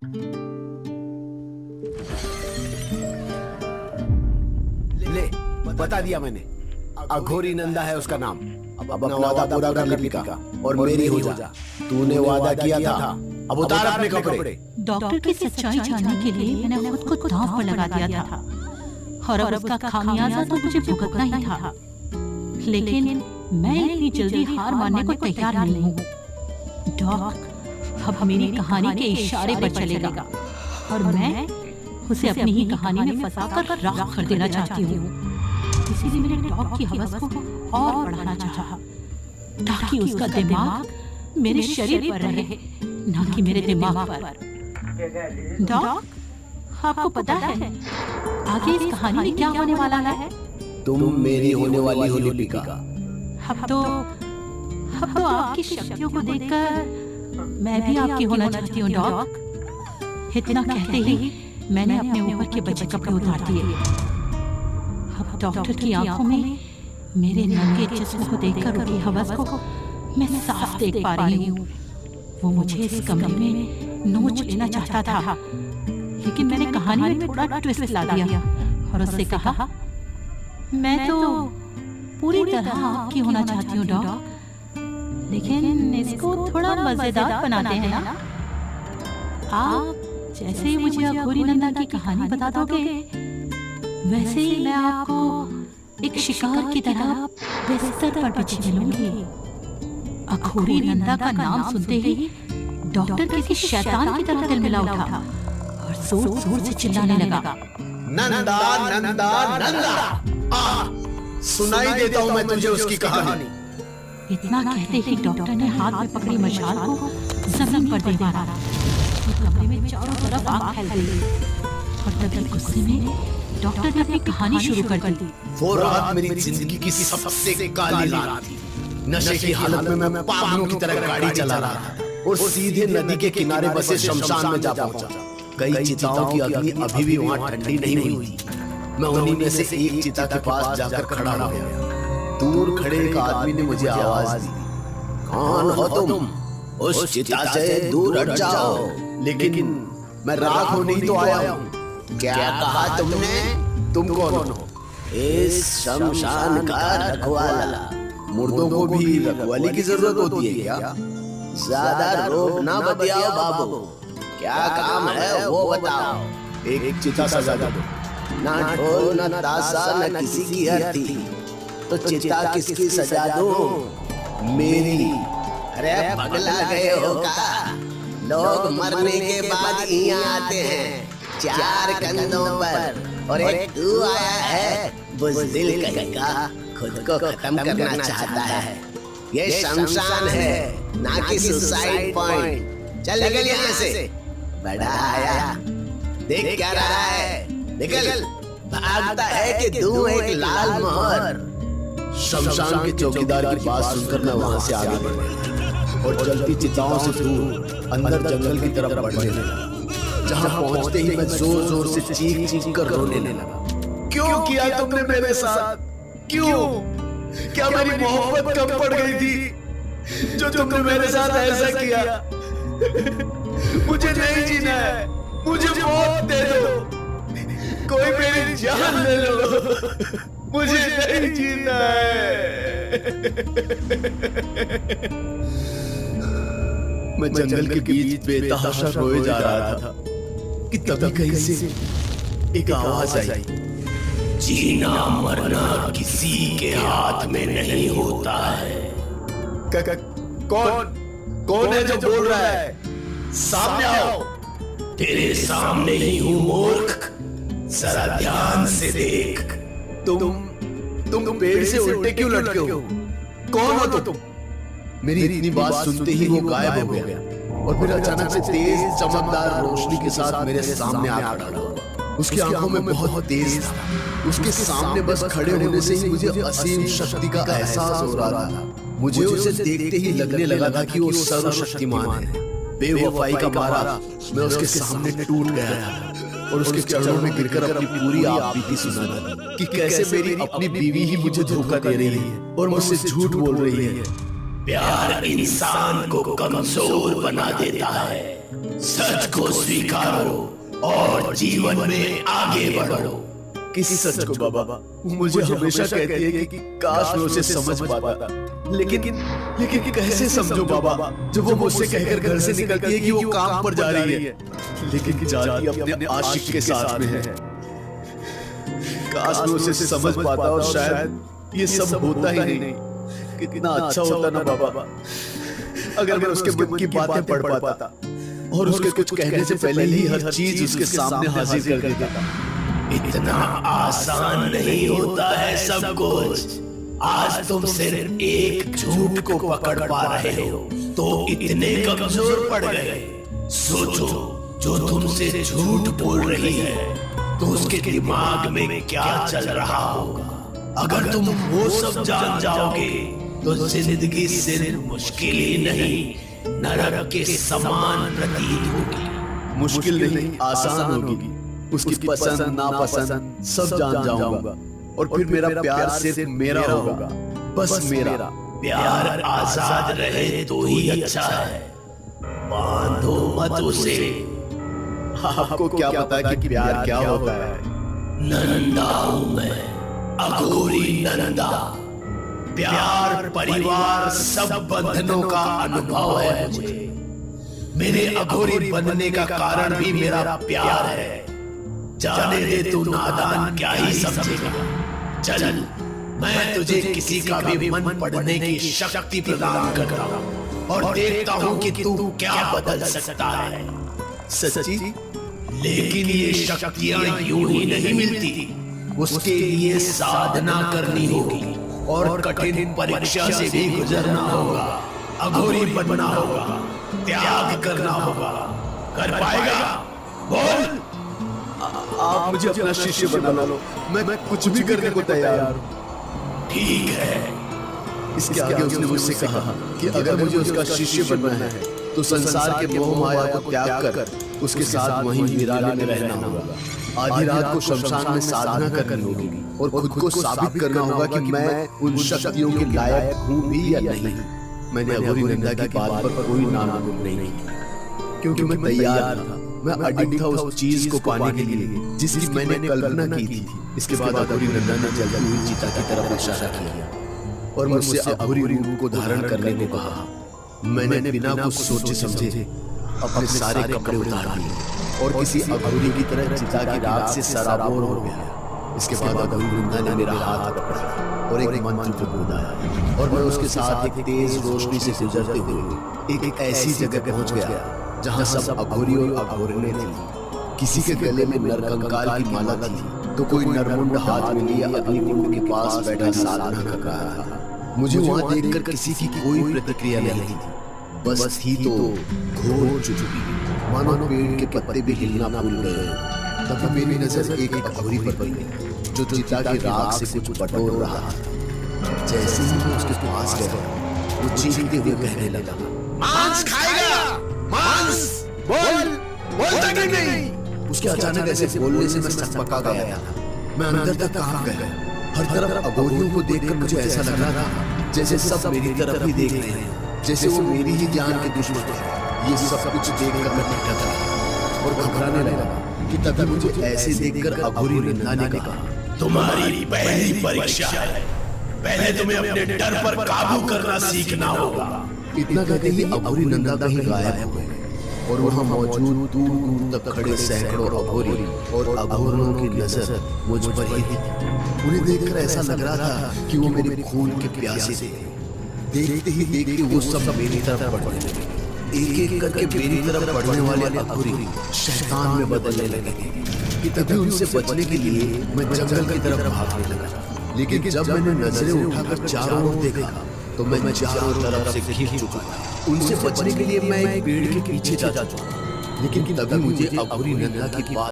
ले, बता दिया मैंने। अघोरी नंदा है उसका नाम। अब अपना वादा पूरा कर लिपिका और मेरी हो जा। तूने वादा किया था, अब उतार अपने कपड़े। डॉक्टर की सच्चाई जानने के लिए मैंने खुद को दांव पर लगा दिया था और अब उसका खामियाजा तो मुझे भुगतना ही था। लेकिन मैं इतनी जल्दी हार मानने को तैयार नहीं हूँ। डॉक अब मेरी कहानी के इशारे पर चलेगा और मैं उसे अपनी ही कहानी में फंसाकर राख कर देना चाहती हूँ। इसीलिए मैंने डॉग की हवस को और बढ़ाना चाहा ताकि उसका दिमाग मेरे शरीर पर रहे, ना कि मेरे दिमाग पर। डॉग, आपको पता है आगे इस कहानी में क्या होने वाला है? तुम मेरी होने वाली हो लिपिका। अब तो आपकी शक्तियों को देखकर मैं भी आपकी होना चाहती हूँ डॉग। इतना कहते ही मैंने अपने ऊपर के बचे कपड़े उतार दिए। अब डॉक्टर की आंखों में मेरे नंगे जिस्म को देखकर उठी हवस को मैं साफ देख पा रही हूँ। वो मुझे इस कमरे में नोच लेना चाहता था, लेकिन मैंने कहानी में थोड़ा ट्विस्ट ला दिया और उससे कहा, मैं तो पूरी तरह आपकी होना चाहती हूँ डॉग, लेकिन इसको थोड़ा मजेदार बनाते हैं ना। आप जैसे ही मुझे अघोरी नंदा की कहानी बता दोगे, वैसे ही मैं आपको एक शिकार की तरह बिस्तर पर बिछी मिलूंगी। अघोरी नंदा का नाम सुनते ही डॉक्टर किसी शैतान की तरह तिलमिला उठा और जोर-जोर से चिल्लाने लगा, नंदा नंदा नंदा, सुनाई देता हूँ मैं तुझे उसकी कहानी। इतना कहते ही डॉक्टर ने हाथ में पकड़ी मशाल को जमीन पर दे मारा। कमरे में चारों तरफ आग फैल गई और तभी गुस्से में डॉक्टर ने अपनी कहानी शुरू कर दी। वो रात मेरी जिंदगी की सबसे काली रात थी। नशे की हालत में मैं पागलों की तरह गाड़ी चला रहा था और सीधे नदी के किनारे बसे शमशान में जा पहुंचा। कई चिताओं की अग्नि अभी भी वहां ठंडी नहीं हुई थी। मैं उन्हीं में से एक चिता के पास जाकर खड़ा हो गया। दूर खड़े एक आदमी ने मुझे आवाज दी, कौन हो तुम? उस चिता से दूर हट जाओ। लेकिन मैं राख होने ही तो आया हूँ। क्या कहा तुमने? तुम कौन हो? इस शमशान का रखवाला। मुर्दों को भी रखवाले की जरूरत होती है क्या? ज्यादा रोब ना बतियाओ बाबू, क्या काम है वो बताओ। एक चिता सजा दो। ना ढोल ना ताशा ना किसी की अर्थी, तो चिता किसकी सजा दो? मेरी। अरे पगला गए हो का? लोग मरने के बाद यहाँ आते हैं 4 कंधों पर, और एक तू आया है बुज़दिल कहेगा, खुद को खत्म करना चाहता है। ये शमशान है, ना कि सुसाइड पॉइंट। चल निकल यहाँ से। बड़ा आया, देख क्या रहा है? निकल। भागता है कि तू एक लाल मोहर। शमशान के चौकीदार की बात सुनकर मैं वहां से आगे बढ़ गया और जलती चिताओं से दूर अंदर जंगल की तरफ बढ़ने लगा। जहां पहुंचते ही मैं जोर जोर से चीख कर रोने लगा। क्यों किया तुमने मेरे साथ? क्यों? क्या मेरी मोहब्बत कम पड़ गई थी जो तुमने मेरे साथ ऐसा किया? मुझे नहीं जीना है, मुझे मौत दे दो, कोई मेरी जान ले लो, मुझे नहीं जीना है। मैं जंगल के बीच बेतहाशा रोए जा रहा था कि तभी कहीं से एक आवाज आई, जीना मरना किसी के हाथ में नहीं होता है। कौन है जो बोल रहा है? सामने आओ। तेरे सामने ही हूँ मूर्ख, जरा ध्यान से देख। तुम पेड़ से उल्टे क्यों लटके हो? कौन हो तुम? मेरी इतनी बात सुनते ही वो गायब हो गया और फिर अचानक से तेज चमकदार रोशनी के साथ मेरे सामने आ खड़ा हुआ। उसकी आंखों में बहुत तेज था। उसके सामने बस खड़े होने से ही मुझे असीम शक्ति का एहसास हो रहा था। मुझे उसे देखते ही लगने लगा था कि वो सर्वशक्तिमान है। बेवफाई का मारा मैं उसके सामने टूट गया था और उसके चरणों में गिरकर अपनी पूरी आपबीती सुना कि कैसे मेरी अपनी बीवी ही मुझे धोखा दे रही है और मुझसे झूठ बोल रही है। प्यार इंसान को कमजोर बना देता है, सच को स्वीकारो और जीवन में आगे बढ़ो। किसी सच को बाबा मुझे हमेशा कहती है कि काश मैं उसे समझ पाता, लेकिन कैसे समझो बाबा जब वो मुझसे कहकर घर से निकलती है कि वो काम पर जा रही है, लेकिन जाती अपने आशिक के साथ में है। काश मैं उसे समझ पाता और शायद ये सब होता ही नहीं। कितना अच्छा होता ना बाबा अगर मैं उसके मन की बातें पढ़ पाता और उसके कुछ कहने से पहले ही हर चीज उसके सामने हाजिर कर देता। इतना आसान नहीं होता है सब कुछ। आज तुम सिर्फ एक झूठ को पकड़ पा रहे हो तो इतने कमजोर पड़ गए। सोचो जो तुमसे झूठ बोल रही है तो उसके दिमाग में क्या चल रहा होगा। अगर तुम वो सब जान जाओगे तो जिंदगी सिर्फ मुश्किल ही नहीं नरक के समान प्रतीत होगी। मुश्किल नहीं आसान होगी। उसकी पसंद नापसंद सब जान जाऊंगा और फिर मेरा प्यार सिर्फ मेरा होगा, बस मेरा। प्यार आजाद रहे तो ही अच्छा है, बांधो मत उसे। आपको क्या पता कि प्यार क्या होता है? नंदा हूं मैं, अघोरी नंदा। प्यार परिवार सब बंधनों का अनुभव है मुझे। मेरे अघोरी बनने का कारण भी मेरा प्यार है। जाने दे तू नादान क्या ही समझेगा। चल मैं तुझे किसी का भी मन पढ़ने की शक्ति प्रदान करता हूँ और देखता हूँ कि तू क्या बदल सकता है। सच्ची? लेकिन ये शक्तियां यूं ही नहीं मिलती। उसके लिए साधना करनी होगी और कठिन परीक्षा से भी गुजरना होगा। अघोरी बनना होगा, त्याग करना होगा। कर पाएगा? बोल। आप मुझे अपना शिष्य बना लो, मैं कुछ भी करने को तैयार हूं। ठीक है। इसके आगे उसने मुझसे कहा कि अगर मुझे उसका शिष्य बनना है तो संसार के मोह माया को त्याग कर उसके साथ वहीं वीराने में रहना होगा। आधी रात को शमशान में साधना करनी होगी और खुद को साबित करना होगा कि मैं उन शक्तियों के लायक हूं भी या नहीं। मैंने अघोरी नंदा की बात पर कोई नामुमकिन नहीं की, क्योंकि मैं तैयार था। मैं अडिग था उस चीज को पाने के लिए जिसकी मैंने कल्पना की थी। इसके बाद अघोरी नंदा ने जलती हुई चीता की तरफ इशारा किया और मुझसे अघोरी रूप को धारण करने को कहा। मैंने बिना कुछ सोचे समझे अपने सारे कपड़े उतार दिए और किसी अघोरी की तरह चिता की राख से सराबोर हो गया। इसके बाद अघोरी नंदा ने मेरा हाथ पकड़ा और एक मंत्र बोला और मैं उसके साथ एक तेज रोशनी से गुजरते हुए एक ऐसी जगह पहुंच गया जहां सब अघोरी और अघोरियां थी। किसी के गले में नरकंकाल की माला थी तो कोई नरमुंड हाथ में लिए अग्निकुंड के पास बैठा साधना कर रहा था। मुझे वहां देखकर किसी की कोई प्रतिक्रिया नहीं थी, बस थी तो घोर चुपी, मानो पेड़ के पत्ते भी हिलना भूल गए। तभी मेरी नजर एक अघोरी पर पड़ी जो चिता की राख से कुछ बटोर रहा था। जैसे ही मैं उसके पास गया वो चीखते हुए कहने लगा, मांस खाएगा, मांस। बोलता कि नहीं? उसके अचानक ऐसे बोलने से मैं सकपका गया था। मैं अंदर तक कहां गया। हर तरफ अघोरियों को देखकर मुझे ऐसा लग रहा था जैसे सब मेरी तरफ ही देख रहे हैं, जैसे वो मेरी ही जान के दुश्मन थे। ये सब कुछ देखकर मैं डरा और घबराने लगा कि तभी मुझे ऐसे देखकर अघोरी नंदा ने कहा, तुम्हारी पहली परीक्षा है। पहले तुम्हें अपने डर पर काबू करना सीखना होगा। इतना कहते ही अघोरी नंदा कहीं गायब हो गए और वहां मौजूद दूर दूर तक खड़े सैकड़ों अघोरी और अघोरों की नजर मुझ पर ही थी। उन्हें देखकर ऐसा लग रहा था कि वो मेरे खून के प्यासे थे। देखते ही देखते वो सब मेरी तरफ बढ़ने लगे। एक एक करके मेरी तरफ बढ़ने वाले अघोरी शैतान में बदलने लगे कि तभी उनसे बचने के लिए मैं जंगल की तरफ भागने लगा। लेकिन जब मैंने नजरें उठाकर चारों ओर देखा तो मैं चारों तरफ से घिर चुका था। उनसे बचने के लिए मैं एक पेड़ के पीछे जा चुका, लेकिन तभी मुझे अघोरी नंदा की बात